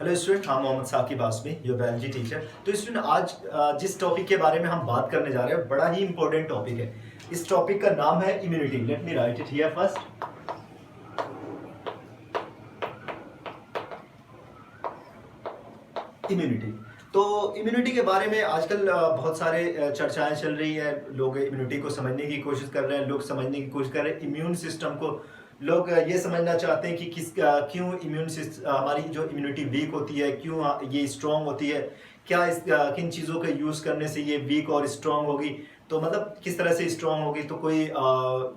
Hello student, हाँ Mohammad Saqib Asmi, your biology teacher. तो student, आज जिस टॉपिक के बारे में हम बात करने जा रहे हैं बड़ा ही इंपॉर्टेंट टॉपिक है। इस टॉपिक का नाम है immunity. Let me right it here first. Immunity. तो इम्यूनिटी के बारे में आजकल बहुत सारे चर्चाएं चल रही है। लोग इम्यूनिटी को समझने की कोशिश कर रहे हैं, लोग समझने की कोशिश कर रहे हैं इम्यून सिस्टम को। लोग ये समझना चाहते हैं कि क्यों इम्यून सिस्टम हमारी जो इम्यूनिटी वीक होती है, क्यों ये स्ट्रांग होती है, क्या किन चीज़ों का यूज़ करने से ये वीक और स्ट्रांग होगी। तो मतलब किस तरह से स्ट्रांग होगी। तो कोई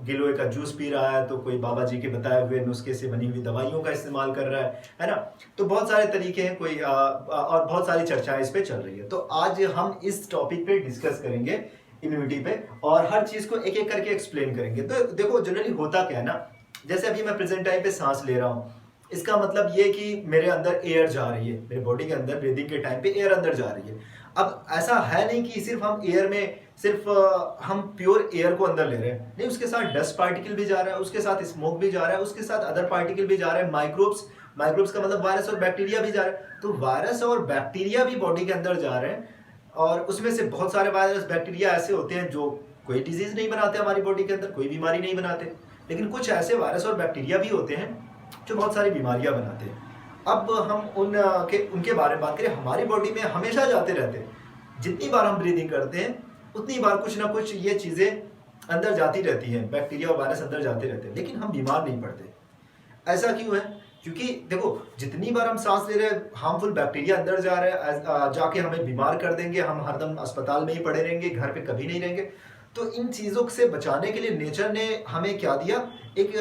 गिलोय का जूस पी रहा है, तो कोई बाबा जी के बताए हुए नुस्खे से बनी हुई दवाइयों का इस्तेमाल कर रहा है ना। तो बहुत सारे तरीके हैं, कोई और बहुत सारी चर्चाएं इस पे चल रही है। तो आज हम इस टॉपिक पे डिस्कस करेंगे इम्यूनिटी पे, और हर चीज़ को एक एक करके एक्सप्लेन करेंगे। तो देखो जनरली होता क्या है ना, जैसे अभी मैं प्रेजेंट टाइम पे सांस ले रहा हूँ, इसका मतलब ये कि मेरे अंदर एयर जा रही है, मेरे बॉडी के अंदर ब्रीदिंग के टाइम पे एयर अंदर जा रही है। अब ऐसा है नहीं कि सिर्फ हम एयर में सिर्फ हम प्योर एयर को अंदर ले रहे हैं, नहीं, उसके साथ डस्ट पार्टिकल भी जा रहा है, उसके साथ स्मोक भी जा रहा है, उसके साथ अदर पार्टिकल भी जा रहे हैं, माइक्रोब्स। माइक्रोब्स का मतलब वायरस और बैक्टीरिया भी जा रहा है। तो वायरस और बैक्टीरिया भी बॉडी के अंदर जा रहे हैं, और उसमें से बहुत सारे वायरस बैक्टीरिया ऐसे होते हैं जो कोई डिजीज नहीं बनाते हमारी बॉडी के अंदर, कोई बीमारी नहीं बनाते। लेकिन कुछ ऐसे वायरस और बैक्टीरिया भी होते हैं जो बहुत सारी बीमारियां बनाते हैं। अब हम उनके बारे में बात करें। हमारी बॉडी में हमेशा जाते रहते हैं, जितनी बार हम ब्रीदिंग करते हैं उतनी बार कुछ ना कुछ ये चीज़ें अंदर जाती रहती हैं, बैक्टीरिया और वायरस अंदर जाते रहते हैं, लेकिन हम बीमार नहीं पड़ते। ऐसा क्यों है? क्योंकि देखो, जितनी बार हम सांस ले रहे हैं हार्मफुल बैक्टीरिया अंदर जा रहे हैं, जाके हमें बीमार कर देंगे, हम हरदम अस्पताल में ही पड़े रहेंगे, घर पे कभी नहीं रहेंगे। तो इन चीज़ों से बचाने के लिए नेचर ने हमें क्या दिया, एक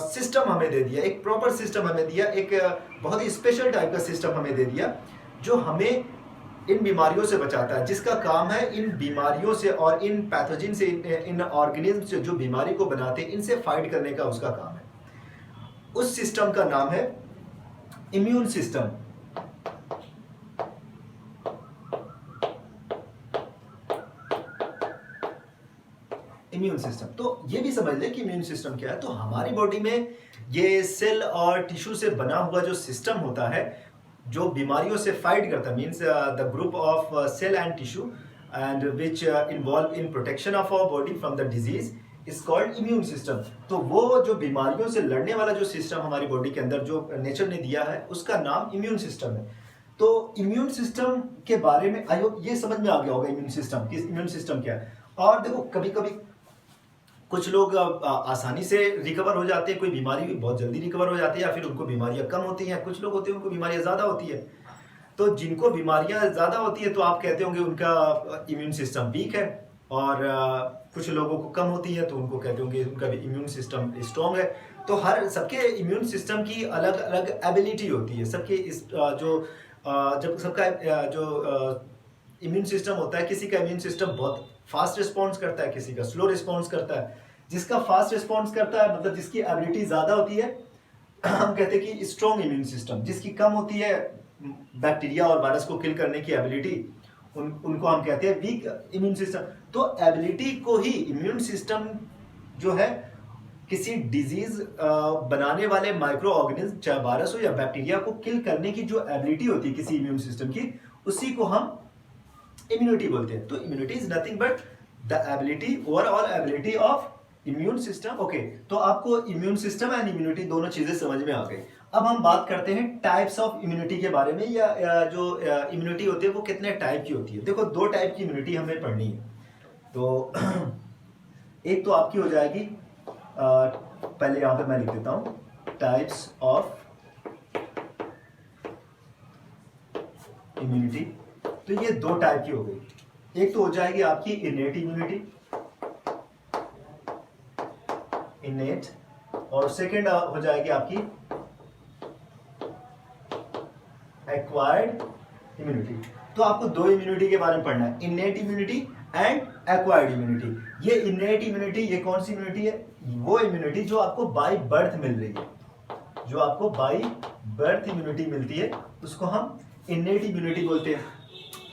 सिस्टम हमें दे दिया, एक प्रॉपर सिस्टम हमें दिया, एक बहुत ही स्पेशल टाइप का सिस्टम हमें दे दिया, जो हमें इन बीमारियों से बचाता है, जिसका काम है इन बीमारियों से और इन पैथोजिन से, इन ऑर्गेनिज्म से जो बीमारी को बनाते हैं, इनसे फाइट करने का उसका काम है। उस सिस्टम का नाम है इम्यून सिस्टम। इम्यून सिस्टम, तो ये भी समझ लें कि इम्यून सिस्टम क्या है। तो हमारी बॉडी में ये सेल और टिश्यू से बना हुआ जो सिस्टम होता है, जो बीमारियों से फाइट करता है, means the group of cell and tissue and which involve in protection of our body from the disease is called immune system. तो वो जो बीमारियों से लड़ने वाला जो सिस्टम हमारी बॉडी के अंदर जो नेचर ने दिया है, उसका नाम इम्यून सिस्टम है। तो इम्यून सिस्टम के बारे में आई होप ये समझ में आ गया होगा इम्यून सिस्टम, कि इम्यून सिस्टम क्या है। और देखो, कभी कभी कुछ लोग आसानी से रिकवर हो जाते हैं, कोई बीमारी बहुत जल्दी रिकवर हो जाती है, या फिर उनको बीमारियां कम होती हैं। कुछ लोग होते हैं उनको बीमारियां ज़्यादा होती है। तो जिनको बीमारियां ज़्यादा होती है तो आप कहते होंगे उनका इम्यून सिस्टम वीक है, और कुछ लोगों को कम होती है तो उनको कहते होंगे उनका भी इम्यून सिस्टम स्ट्रॉन्ग है। तो हर सबके इम्यून सिस्टम की अलग अलग एबिलिटी होती है। सबके जब सबका जो इम्यून सिस्टम होता है, किसी का इम्यून सिस्टम बहुत फास्ट रिस्पॉन्स करता है, किसी का स्लो रिस्पॉन्स करता है। जिसका फास्ट रिस्पॉन्स करता है, मतलब जिसकी एबिलिटी ज़्यादा होती है, हम कहते हैं कि स्ट्रॉन्ग इम्यून सिस्टम। जिसकी कम होती है, बैक्टीरिया और वायरस को किल करने की एबिलिटी, उनको हम कहते हैं वीक इम्यून सिस्टम। तो एबिलिटी को ही इम्यून सिस्टम जो है, किसी डिजीज बनाने वाले माइक्रो ऑर्गेनिज्म, चाहे वायरस हो या बैक्टीरिया, को किल करने की जो एबिलिटी होती है किसी इम्यून सिस्टम की, उसी को हम इम्यूनिटी बोलते हैं। तो immunity is nothing but the ability, overall ability of immune system. Okay, तो आपको इम्यून सिस्टम एंड इम्यूनिटी दोनों चीजें समझ में आ गई। अब हम बात करते हैं टाइप्स ऑफ इम्यूनिटी के बारे में, या जो इम्यूनिटी होती है वो कितने टाइप की होती है। देखो, दो टाइप की इम्यूनिटी हमें पढ़नी है। तो एक तो आपकी हो जाएगी, पहले यहां पे मैं लिख देता हूं, टाइप्स ऑफ इम्यूनिटी। तो ये दो टाइप की हो गई। एक तो हो जाएगी आपकी इनेट इम्यूनिटी, इनेट, और सेकंड हो जाएगी आपकी एक्वायर्ड इम्यूनिटी। तो आपको दो इम्यूनिटी के बारे में पढ़ना है, innate immunity and acquired immunity. ये इनेट इम्यूनिटी, ये कौन सी इम्यूनिटी है? वो इम्यूनिटी जो आपको बाय बर्थ मिल रही है, जो आपको बाय बर्थ इम्यूनिटी मिलती है, उसको हम इनेट इम्यूनिटी बोलते हैं।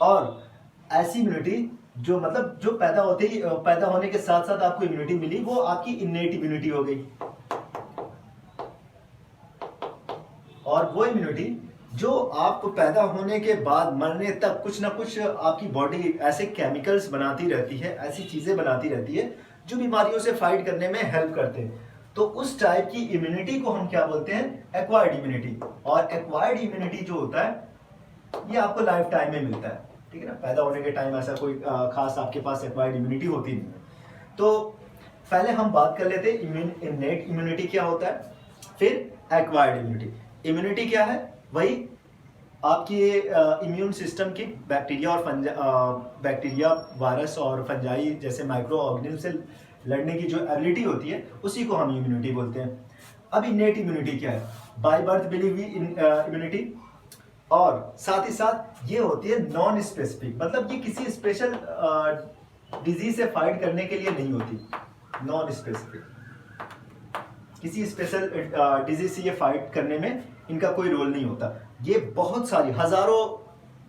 और ऐसी इम्यूनिटी जो मतलब जो पैदा होने के साथ साथ आपको इम्यूनिटी मिली, वो आपकी इनेट इम्यूनिटी हो गई। और वो इम्यूनिटी जो आप पैदा होने के बाद मरने तक कुछ ना कुछ आपकी बॉडी ऐसे केमिकल्स बनाती रहती है, ऐसी चीज़ें बनाती रहती है जो बीमारियों से फाइट करने में हेल्प करते हैं। तो उस टाइप की इम्यूनिटी को हम क्या बोलते हैं? Acquired immunity. और एक्वायर्ड इम्यूनिटी जो होता है ये आपको लाइफ टाइम में मिलता है, ठीक है ना। पैदा होने के टाइम ऐसा कोई खास आपके पास एक्वायर्ड इम्यूनिटी होती नहीं है। तो पहले हम बात कर लेते हैं इनेट इम्यूनिटी क्या होता है, फिर एक्वायर्ड इम्यूनिटी। इम्यूनिटी क्या है? वही आपकी इम्यून सिस्टम की बैक्टीरिया, वायरस और फंजाई जैसे माइक्रो ऑर्गेनिज्म से लड़ने की जो एबिलिटी होती है उसी को हम इम्यूनिटी बोलते हैं। अब इनेट इम्यूनिटी क्या है? By birth believe immunity. और साथ ही साथ ये होती है नॉन स्पेसिफिक, मतलब ये किसी स्पेशल डिजीज से फाइट करने के लिए नहीं होती। नॉन स्पेसिफिक, किसी स्पेशल डिजीज से ये फाइट करने में इनका कोई रोल नहीं होता। ये बहुत सारी हजारों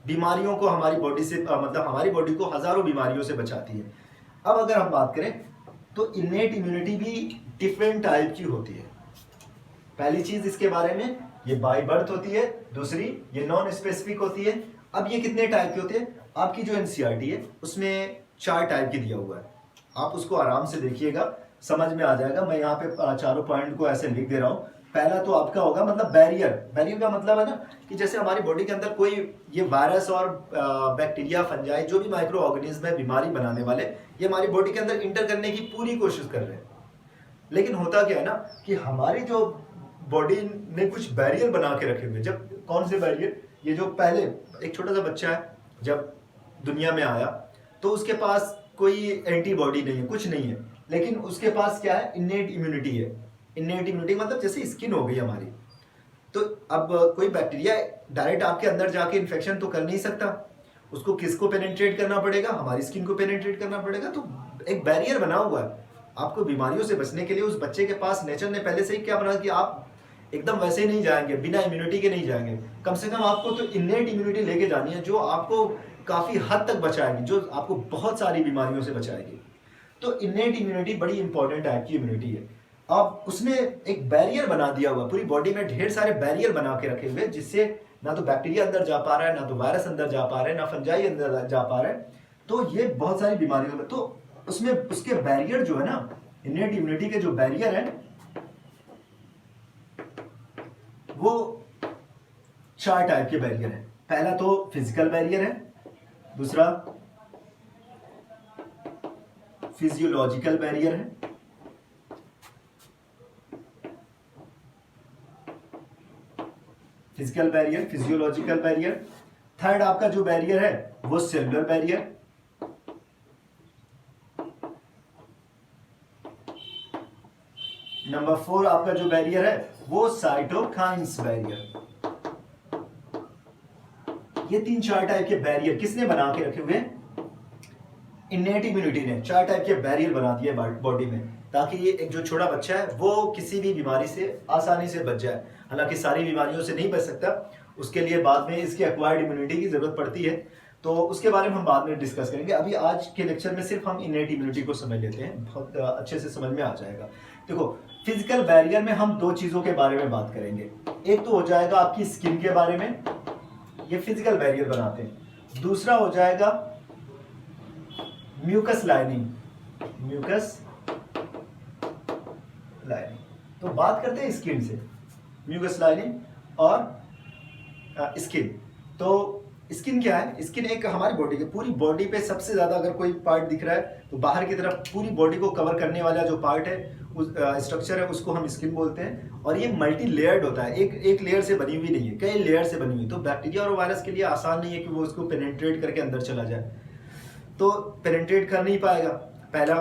बीमारियों को हमारी बॉडी से मतलब हमारी बॉडी को हजारों बीमारियों से बचाती है। अब अगर हम बात करें तो इनेट इम्यूनिटी भी डिफरेंट टाइप की होती है। पहली चीज इसके बारे में, ये बाय बर्थ होती है। दूसरी, ये नॉन स्पेसिफिक होती है। अब ये कितने टाइप की होती है? आपकी जो एनसीईआरटी है उसमें 4 टाइप की दिया हुआ है, आप उसको आराम से देखिएगा, समझ में आ जाएगा। मैं यहाँ पे चारों पॉइंट को ऐसे लिख दे रहा हूँ। पहला तो आपका होगा मतलब बैरियर। बैरियर का मतलब है ना कि जैसे हमारी बॉडी के अंदर कोई ये वायरस और बैक्टीरिया, फंजाई, जो भी माइक्रो ऑर्गेनिज्म है बीमारी बनाने वाले, ये हमारी बॉडी के अंदर इंटर करने की पूरी कोशिश कर रहे हैं। लेकिन होता क्या है ना कि हमारी जो बॉडी ने कुछ बैरियर बना के रखे हुए। जब कौन से बैरियर? ये जो पहले एक छोटा सा बच्चा है जब दुनिया में आया तो उसके पास कोई एंटीबॉडी नहीं है, कुछ नहीं है, लेकिन उसके पास क्या है? इनेट इम्यूनिटी है। इनेट इम्यूनिटी मतलब जैसे स्किन हो गई हमारी। तो अब कोई बैक्टीरिया डायरेक्ट आपके अंदर जाके इन्फेक्शन तो कर नहीं सकता, उसको किसको पेनिट्रेट करना पड़ेगा? हमारी स्किन को पेनिट्रेट करना पड़ेगा। तो एक बैरियर बना हुआ है आपको बीमारियों से बचने के लिए। उस बच्चे के पास नेचर ने पहले से ही क्या बना कि आप एकदम वैसे ही नहीं जाएंगे, बिना इम्यूनिटी के नहीं जाएंगे। कम से कम आपको तो इनेट इम्यूनिटी लेके जानी है जो आपको काफी हद तक बचाएगी, जो आपको बहुत सारी बीमारियों से बचाएगी। तो इनेट इम्यूनिटी बड़ी इंपॉर्टेंट टाइप की इम्यूनिटी है। अब उसने एक बैरियर बना दिया हुआ, पूरी बॉडी में ढेर सारे बैरियर बना के रखे हुए, जिससे ना तो बैक्टीरिया अंदर जा पा रहा है, ना तो वायरस अंदर जा पा रहे हैं, ना फंजाई अंदर जा पा रहे हैं। तो ये बहुत सारी बीमारियों में, तो उसमें उसके बैरियर जो है ना, इनेट इम्यूनिटी के जो बैरियर है वो 4 टाइप के बैरियर है। पहला तो फिजिकल बैरियर है, दूसरा फिजियोलॉजिकल बैरियर है, physical barrier, physiological barrier. Third आपका जो बैरियर है वो सेलुलर बैरियर। नंबर 4 आपका जो बैरियर है वो साइटोकाइन्स बैरियर। ये 3-4 टाइप के बैरियर किसने बना के रखे हुए? इनेट इम्यूनिटी ने 4 टाइप के बैरियर बना दिए बॉडी में, ताकि ये एक जो छोटा बच्चा है वो किसी भी बीमारी से आसानी से बच जाए। हालांकि सारी बीमारियों से नहीं बच सकता, उसके लिए बाद में इसकी एक्वायर्ड इम्यूनिटी की जरूरत पड़ती है, तो उसके बारे में हम बाद में डिस्कस करेंगे। अभी आज के लेक्चर में सिर्फ हम इनेट इम्यूनिटी को समझ लेते हैं, बहुत अच्छे से समझ में आ जाएगा। देखो, फिजिकल बैरियर में हम 2 चीजों के बारे में बात करेंगे। एक तो हो जाएगा आपकी स्किन के बारे में, ये फिजिकल बैरियर बनाते हैं। दूसरा हो जाएगा म्यूकस लाइनिंग, म्यूकस लाइनिंग। तो बात करते हैं स्किन से, म्यूकस लाइनिंग और स्किन। तो स्किन क्या है? स्किन एक हमारी बॉडी के पूरी बॉडी पे सबसे ज्यादा अगर कोई पार्ट दिख रहा है तो बाहर की तरफ पूरी बॉडी को कवर करने वाला जो पार्ट है, उस स्ट्रक्चर है, उसको हम स्किन बोलते हैं। और ये मल्टी लेयर्ड होता है, एक लेयर से बनी हुई नहीं है, कई लेयर से बनी हुई। तो बैक्टीरिया और वायरस के लिए आसान नहीं है कि वो उसको पेनिट्रेट करके अंदर चला जाए, तो पेनिट्रेट कर नहीं पाएगा। पहला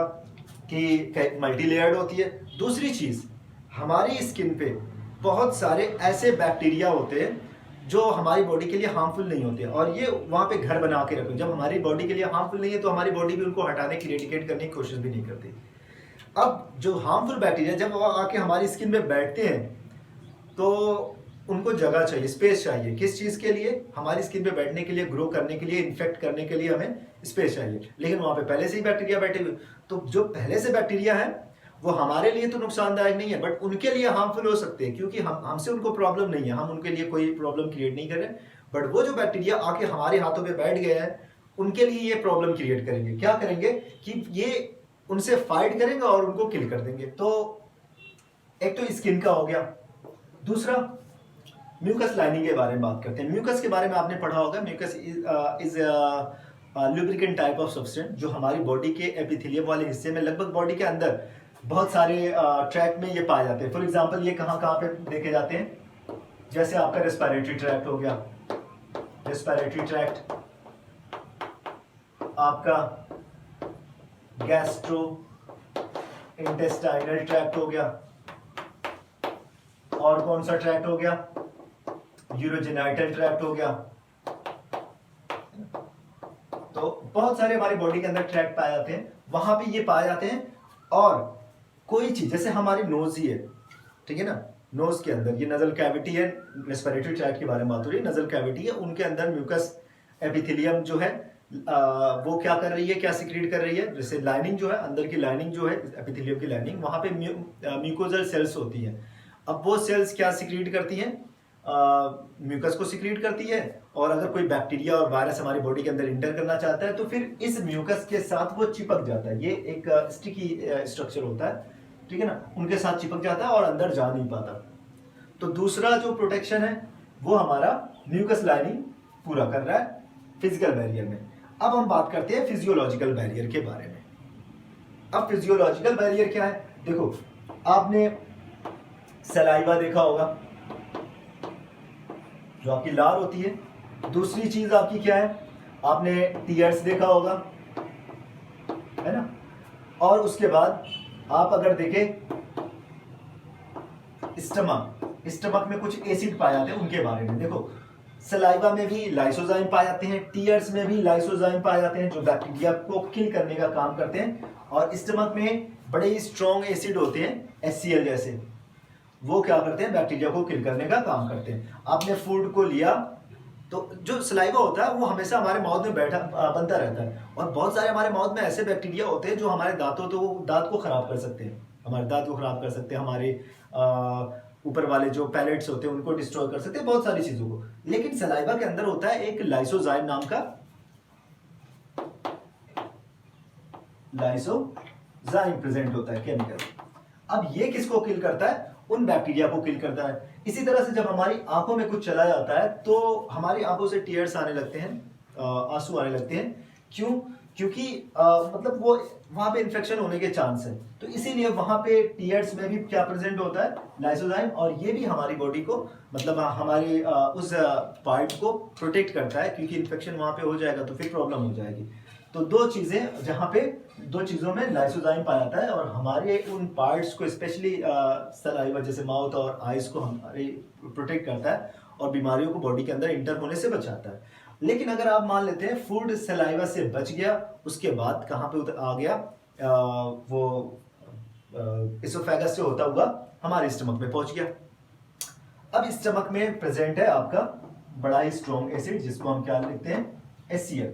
कि मल्टी लेयर्ड होती है। दूसरी चीज, हमारी स्किन पे बहुत सारे ऐसे बैक्टीरिया होते हैं जो हमारी बॉडी के लिए हार्मफुल नहीं होते, और ये वहाँ पे घर बना के रखो। जब हमारी बॉडी के लिए हार्मफुल नहीं है तो हमारी बॉडी भी उनको हटाने की, इरेडिकेट करने की कोशिश भी नहीं करती। अब जो हार्मफुल बैक्टीरिया जब वो आके हमारी स्किन में बैठते हैं तो उनको जगह चाहिए, स्पेस चाहिए। किस चीज़ के लिए? हमारी स्किन पे बैठने के लिए, ग्रो करने के लिए, इन्फेक्ट करने के लिए हमें स्पेस चाहिए। लेकिन वहाँ पे पहले से ही बैक्टीरिया बैठे हुए, तो जो पहले से बैक्टीरिया है वो हमारे लिए तो नुकसानदायक नहीं है, बट उनके लिए हार्मफुल हो सकते हैं, क्योंकि हम हमसे उनको प्रॉब्लम नहीं है, हम उनके लिए कोई प्रॉब्लम क्रिएट नहीं कर रहे, बट वो जो बैक्टीरिया आके हमारे हाथों पे बैठ गया है उनके लिए ये प्रॉब्लम क्रिएट करेंगे। क्या करेंगे कि ये उनसे फाइट करेंगे और उनको किल कर देंगे। तो एक तो स्किन का हो गया, दूसरा म्यूकस लाइनिंग के बारे में बात करते हैं। म्यूकस के बारे में आपने पढ़ा होगा, mucus is lubricant type of substance जो हमारी बॉडी के एपिथेलियम वाले हिस्से में, लगभग बॉडी के अंदर बहुत सारे ट्रैक में ये पाए जाते हैं। फॉर एग्जांपल ये कहाँ कहाँ पे देखे जाते हैं, जैसे आपका रेस्पिरेटरी ट्रैक्ट हो गया, रेस्पिरेटरी ट्रैक्ट, आपका गैस्ट्रो इंटेस्टाइनल ट्रैक्ट हो गया, और कौन सा ट्रैक्ट हो गया, यूरोजेनाइटल ट्रैक्ट हो गया। तो बहुत सारे हमारी बॉडी के अंदर ट्रैक्ट पाए जाते हैं, वहां पे ये पाए जाते हैं। और कोई चीज जैसे हमारी नोज ही है, ठीक है ना, नोज के अंदर ये नजल कैविटी है, रेस्पिरेटरी ट्रैक्ट के बारे में बात हो रही है, नजल कैविटी है, उनके अंदर म्यूकस एपिथेलियम जो है वो क्या कर रही है, क्या सिक्रीट कर रही है, जैसे लाइनिंग जो है, अंदर की लाइनिंग जो है एपिथेलियम की लाइनिंग, वहां पे म्यूकोजल सेल्स होती हैं। अब वो सेल्स क्या सिक्रीट करती हैं, म्यूकस को सिक्रीट करती है, और अगर कोई बैक्टीरिया और वायरस हमारी बॉडी के अंदर इंटर करना चाहता है तो फिर इस म्यूकस के साथ वो चिपक जाता है। ये एक स्टिकी स्ट्रक्चर होता है, ठीक है ना, उनके साथ चिपक जाता है और अंदर जा नहीं पाता। तो दूसरा जो प्रोटेक्शन है वो हमारा म्यूकस लाइनिंग पूरा कर रहा है फिजिकल बैरियर में। अब हम बात करते हैं फिजियोलॉजिकल बैरियर के बारे में। अब फिजियोलॉजिकल बैरियर क्या है, देखो आपने सलाइवा देखा होगा जो आपकी लार होती है, दूसरी चीज आपकी क्या है, आपने टीयर्स देखा होगा, है ना, और उसके बाद आप अगर देखें स्टमक में कुछ एसिड पाए जाते हैं, उनके बारे में देखो। सलाइवा में भी लाइसोजाइम पाए जाते हैं, टीयर्स में भी लाइसोजाइम पाए जाते हैं जो बैक्टीरिया को किल करने का काम करते हैं, और स्टमक में बड़े ही स्ट्रॉन्ग एसिड होते हैं HCl जैसे, वो क्या करते हैं, बैक्टीरिया को किल करने का काम करते हैं। आपने फूड को लिया तो जो सलाइवा होता है वो हमेशा हमारे माउथ में बनता रहता है, और बहुत सारे हमारे माउथ में ऐसे बैक्टीरिया होते हैं जो हमारे दांत को खराब कर सकते हैं, हमारे दांत को खराब कर सकते हैं, हमारे ऊपर वाले जो पैलेट्स होते हैं उनको डिस्ट्रॉय कर सकते हैं, बहुत सारी चीजों को। लेकिन सलाइवा के अंदर होता है एक लाइसोजाइम नाम का, लाइसोजाइम प्रेजेंट होता है केमिकल। अब ये किसको किल करता है, उन बैक्टीरिया को किल करता है। इसी तरह से जब हमारी आंखों में कुछ चला जाता है तो हमारी आंखों से टीयर्स आने लगते हैं, आंसू आने लगते हैं। क्यों, क्योंकि मतलब वो वहां पे इन्फेक्शन होने के चांस है, तो इसीलिए वहां पे टीयर्स में भी क्या प्रेजेंट होता है, लाइसोजाइम, और ये भी हमारी बॉडी को मतलब हमारी उस पार्ट को प्रोटेक्ट करता है, क्योंकि इन्फेक्शन वहां पे हो जाएगा तो फिर प्रॉब्लम हो जाएगी। तो दो चीजें, जहां पे दो चीजों में लाइसोजाइम पाया जाता है, और हमारे उन पार्ट्स को स्पेशली सलाइवा जैसे माउथ और आइज को हमारे प्रोटेक्ट करता है और बीमारियों को बॉडी के अंदर इंटर होने से बचाता है। लेकिन अगर आप मान लेते हैं फूड सलाइवा से बच गया, उसके बाद कहाँ पे आ गया, वो इसोफेगस से होता हुआ हमारे स्टमक में पहुंच गया। अब स्टमक में प्रेजेंट है आपका बड़ा ही स्ट्रॉन्ग एसिड जिसको हम क्या लिखते हैं, HCl।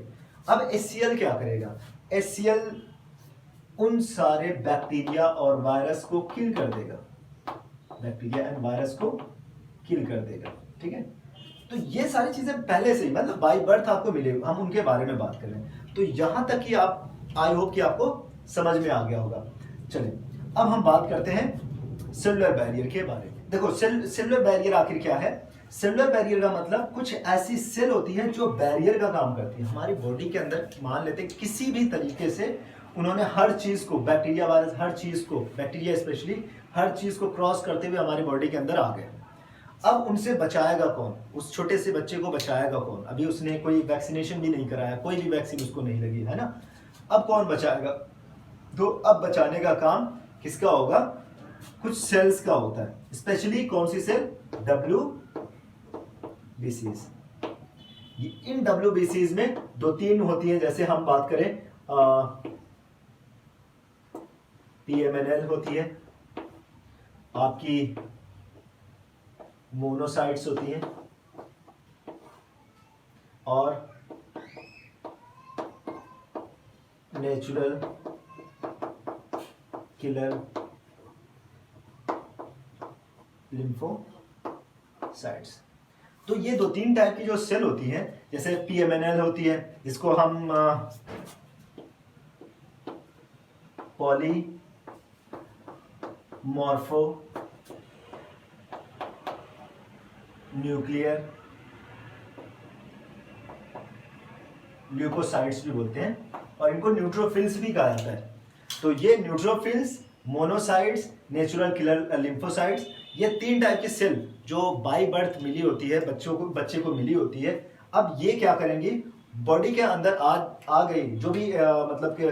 अब HCl क्या करेगा, HCl उन सारे बैक्टीरिया और वायरस को किल कर देगा, बैक्टीरिया एंड वायरस को किल कर देगा, ठीक है। तो ये सारी चीजें पहले से ही मतलब बाय बर्थ आपको मिले, हम उनके बारे में बात कर रहे हैं। तो यहां तक कि आप, आई होप कि आपको समझ में आ गया होगा। चलिए अब हम बात करते हैं सेलुलर बैरियर के बारे में। देखो सेलुलर बैरियर आखिर क्या है, सेलुलर बैरियर का मतलब कुछ ऐसी सेल होती है जो बैरियर का काम करती है हमारी बॉडी के अंदर। मान लेते हैं किसी भी तरीके से उन्होंने हर चीज को, बैक्टीरिया वायरस हर चीज को, बैक्टीरिया स्पेशली हर चीज को क्रॉस करते हुए हमारी बॉडी के अंदर आ गए। अब उनसे बचाएगा कौन, उस छोटे से बच्चे को बचाएगा कौन, अभी उसने कोई वैक्सीनेशन भी नहीं कराया, कोई भी वैक्सीन उसको नहीं लगी है ना, अब कौन बचाएगा, तो अब बचाने का काम किसका होगा, कुछ सेल्स का होता है, स्पेशली कौन सी सेल, WBCs। इन WBCs में 2-3 होती हैं, जैसे हम बात करें PMNL होती है, आपकी मोनोसाइट्स होती हैं, और नेचुरल किलर लिम्फोसाइट्स। तो ये 2-3 टाइप की जो सेल होती हैं, जैसे पीएमएनएल होती है जिसको हम पॉलीमॉर्फो न्यूक्लियर ल्यूकोसाइट्स भी बोलते हैं, और इनको न्यूट्रोफिल्स भी कहा जाता है। तो ये neutrophils, monocytes, natural killer lymphocytes, ये 3 टाइप की सेल जो बाय बर्थ मिली होती है बच्चे को मिली होती है। अब ये क्या करेंगी, बॉडी के अंदर आ गई जो भी मतलब कि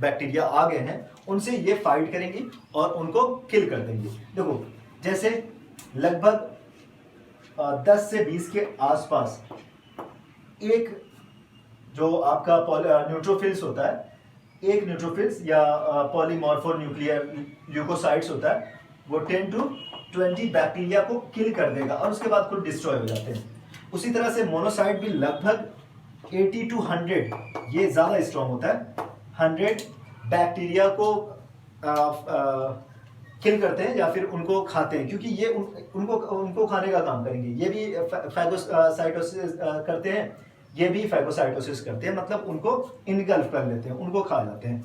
बैक्टीरिया आ गए हैं, उनसे ये फाइट करेंगी और उनको किल कर देंगी। देखो जैसे लगभग 10 से 20 के आसपास एक जो आपका न्यूट्रोफिल्स होता है, एक न्यूट्रोफिल्स या पॉलीमॉर्फो न्यूक्लियर ल्यूकोसाइट्स होता है, वो 10 to 20 बैक्टीरिया को किल कर देगा और उसके बाद खुद डिस्ट्रॉय हो जाते हैं। उसी तरह से मोनोसाइट भी लगभग 80 to 100, ये ज़्यादा स्ट्रॉन्ग होता है, 100 बैक्टीरिया को किल करते हैं या फिर उनको खाते हैं, क्योंकि ये उनको खाने का काम करेंगे। ये भी फैगोसाइटोसिस करते हैं, ये भी फैगोसाइटोसिस करते हैं, मतलब उनको इनगल्फ कर लेते हैं, उनको खा जाते हैं।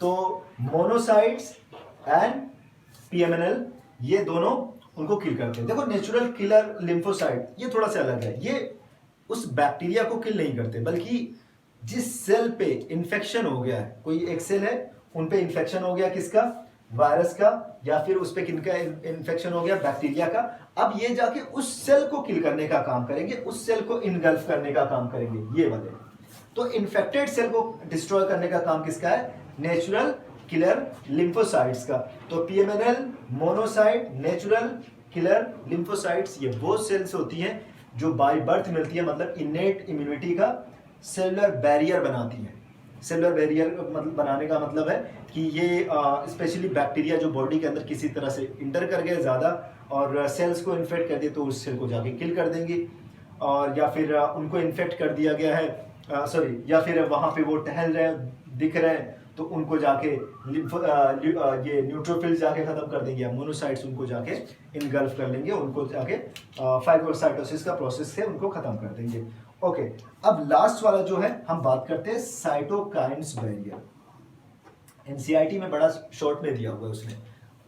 तो मोनोसाइट्स एंड पीएमएनएल ये दोनों उनको किल करते हैं। देखो नेचुरल किलर लिम्फोसाइट ये थोड़ा सा अलग है, ये उस बैक्टीरिया को किल नहीं करते, बल्कि जिस सेल पे इन्फेक्शन हो गया है, कोई एक सेल है उन पे इन्फेक्शन हो गया, किसका, वायरस का, या फिर उस पे किनका इन्फेक्शन हो गया, बैक्टीरिया का, अब ये जाके उस सेल को किल करने का काम करेंगे, उस सेल को इनगल्फ करने का काम करेंगे ये वाले। तो इन्फेक्टेड सेल को डिस्ट्रॉय करने का काम किसका है, नेचुरल किलर लिम्फोसाइट्स का। तो PMNL, monocyte, natural killer lymphocytes ये वो सेल्स होती हैं जो बाय बर्थ मिलती है, मतलब इनेट इम्यूनिटी का सेलुलर बैरियर बनाती है। सेलुलर बैरियर मतलब बनाने का मतलब है कि ये स्पेशली बैक्टीरिया जो बॉडी के अंदर किसी तरह से इंटर कर गए ज़्यादा और सेल्स को इन्फेक्ट कर दिए, तो उस सेल को जाके किल कर देंगी। और या फिर उनको इन्फेक्ट कर दिया गया है, या फिर वहाँ पे वो टहल रहे हैं, दिख रहे हैं, तो उनको जाके ये न्यूट्रोफिल्स जाके खत्म कर देंगे, या मोनोसाइट्स उनको जाके इनगल्फ कर लेंगे, उनको जाके फाइगोसाइटोसिस का प्रोसेस से उनको खत्म कर देंगे। ओके, अब लास्ट वाला जो है हम बात करते हैं साइटोकाइन्स बैरियर। एनसीईआरटी में बड़ा शॉर्ट में दिया हुआ है,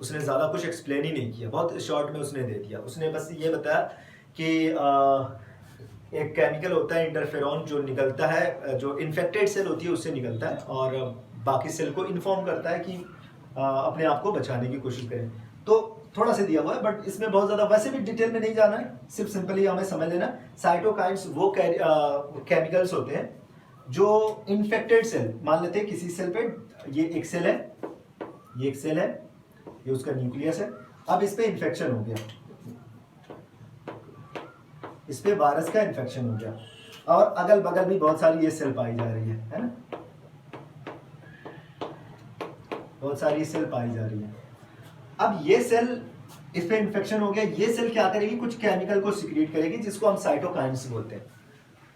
उसने ज़्यादा कुछ एक्सप्लेन ही नहीं किया, बहुत शॉर्ट में उसने दे दिया। उसने बस ये बताया कि एक केमिकल होता है इंटरफेरॉन जो निकलता है, जो इन्फेक्टेड सेल होती है उससे निकलता है और बाकी सेल को इन्फॉर्म करता है कि अपने आप को बचाने की कोशिश करें। तो थोड़ा सा दिया हुआ है, बट इसमें बहुत ज़्यादा वैसे भी डिटेल में नहीं जाना है, सिर्फ सिंपली हमें समझ लेना। साइटोकाइन्स वो केमिकल्स होते हैं जो इन्फेक्टेड सेल, मान लेते हैं किसी सेल पे, ये एक सेल है, ये एक सेल है, ये उसका न्यूक्लियस है, अब इस पे इन्फेक्शन हो गया, इस पे वायरस का इन्फेक्शन हो गया, और अगल बगल भी बहुत सारी ये सेल पाई जा रही है ना, बहुत सारी सेल पाई जा रही है। अब ये सेल, इस पे इन्फेक्शन हो गया, ये सेल क्या करेगी, कुछ केमिकल को सिक्रीट करेगी जिसको हम साइटोकाइन्स बोलते हैं।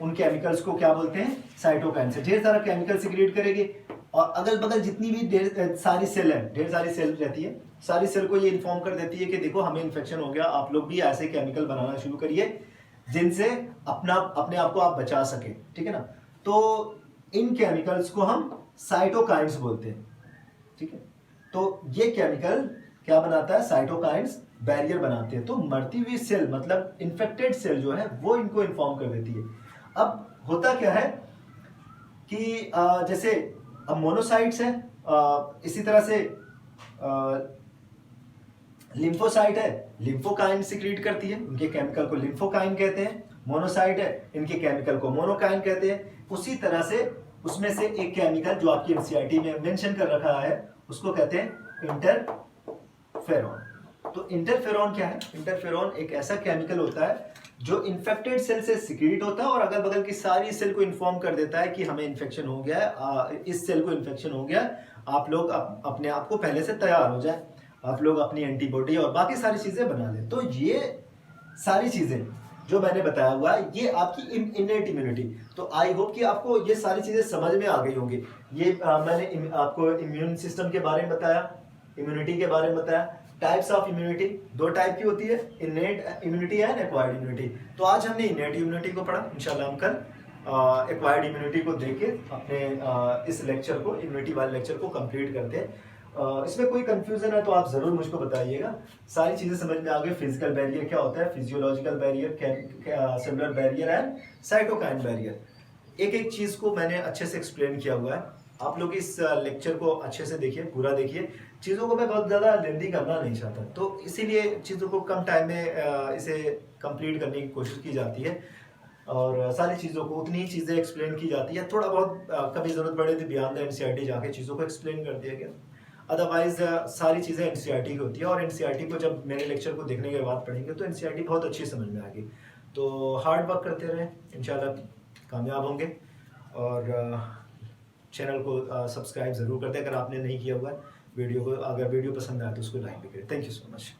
उन केमिकल्स को क्या बोलते हैं, साइटोकाइन्स। ढेर सारा केमिकल सिक्रीट करेगी और अगल बगल जितनी भी ढेर सारी सेल है, ढेर सारी सेल रहती है, सारी सेल को ये इन्फॉर्म कर देती है कि देखो हमें इन्फेक्शन हो गया, आप लोग भी ऐसे केमिकल बनाना शुरू करिए जिनसे अपने आप को आप बचा सके, ठीक है ना। तो इन केमिकल्स को हम साइटोकाइन्स बोलते हैं, ठीक है। तो ये केमिकल क्या बनाता है, साइटोकाइन्स बैरियर बनाते हैं। तो मरती हुई सेल मतलब इन्फेक्टेड सेल जो है वो इनको इन्फॉर्म कर देती है। अब होता क्या है कि जैसे अब मोनोसाइट्स है, इसी तरह से लिम्फोसाइट है, लिम्फोकाइन सिक्रीट करती है, उनके केमिकल को लिम्फोकाइन कहते हैं। मोनोसाइट है, इनके केमिकल को मोनोकाइन कहते हैं। उसी तरह से उसमें से एक केमिकल जो आपकी एनसीईआरटी में मेंशन कर रखा है उसको कहते हैं इंटरफेरॉन। तो इंटरफेरॉन क्या है, इंटरफेरॉन एक ऐसा केमिकल होता है जो इन्फेक्टेड सेल से सिक्रीट होता है और अगल बगल की सारी सेल को इन्फॉर्म कर देता है कि हमें इन्फेक्शन हो गया है, इस सेल को इन्फेक्शन हो गया है, आप लोग अपने आप को पहले से तैयार हो जाए, आप लोग अपनी एंटीबॉडी और बाकी सारी चीजें बना लें। तो ये सारी चीजें जो मैंने बताया हुआ है ये आपकी इनेट इम्यूनिटी। तो आई होप कि आपको ये सारी चीजें समझ में आ गई होंगी। ये मैंने आपको इम्यून सिस्टम के बारे में बताया, इम्यूनिटी के बारे में बताया, टाइप्स ऑफ इम्यूनिटी, दो टाइप की होती है, innate immunity and acquired immunity. तो आज हमने इनेट इम्यूनिटी को पढ़ा, इंशाल्लाह हम कल एक्वायर्ड इम्यूनिटी को देख के अपने इस लेक्चर को, इम्यूनिटी वाले लेक्चर को कंप्लीट करते हैं। इसमें कोई कंफ्यूजन है तो आप ज़रूर मुझको बताइएगा। सारी चीज़ें समझ में आ गई। फिजिकल बैरियर क्या होता है, physiological barrier, cellular barrier and cytokine barrier, एक एक चीज़ को मैंने अच्छे से एक्सप्लेन किया हुआ है। आप लोग इस लेक्चर को अच्छे से देखिए, पूरा देखिए। चीज़ों को मैं बहुत ज़्यादा लेंदी करना नहीं चाहता, तो इसीलिए चीज़ों को कम टाइम में इसे कंप्लीट करने की कोशिश की जाती है और सारी चीज़ों को उतनी ही चीज़ें एक्सप्लेन की जाती है। थोड़ा बहुत कभी ज़रूरत पड़े तो बियॉन्ड द एनसीईआरटी जाके चीज़ों को एक्सप्लेन कर दिया गया। अदरवाइज सारी चीज़ें एनसीईआरटी की होती है और एनसीईआरटी को जब मेरे लेक्चर को देखने के बाद पढ़ेंगे तो एनसीईआरटी बहुत अच्छी समझ में आएगी। तो हार्ड वर्क करते रहें, इंशाल्लाह कामयाब होंगे। और चैनल को सब्सक्राइब ज़रूर कर दें अगर आपने नहीं किया हुआ है। वीडियो को, अगर वीडियो पसंद आए तो उसको लाइक भी करें। Thank you so much.